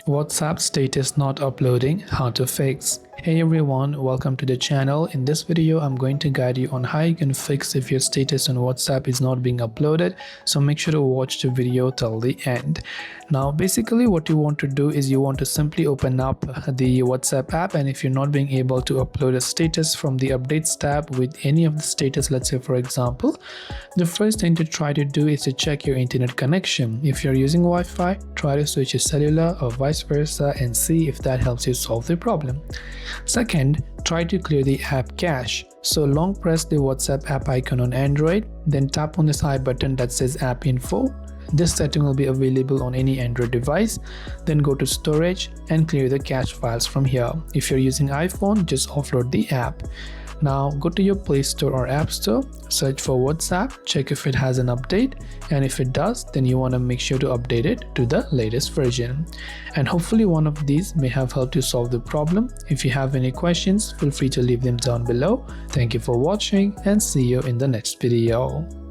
WhatsApp status not uploading, how to fix. Hey everyone, welcome to the channel. In this video I'm going to guide you on how you can fix if your status on WhatsApp is not being uploaded, so make sure to watch the video till the end. Now basically what you want to do is you want to simply open up the WhatsApp app, and if you're not being able to upload a status from the updates tab with any of the status, let's say for example, the first thing to try to do is to check your internet connection. If you're using Wi-Fi, try to switch to cellular or vice versa and see if that helps you solve the problem. Second, try to clear the app cache. So long press the WhatsApp app icon on Android, then tap on this I button that says app info. This setting will be available on any Android device. Then go to storage and clear the cache files from here. If you're using iPhone, just offload the app. Now go to your Play Store or App Store, search for WhatsApp, check if it has an update, and if it does, then you want to make sure to update it to the latest version. And hopefully one of these may have helped you solve the problem. If you have any questions, feel free to leave them down below. Thank you for watching and see you in the next video.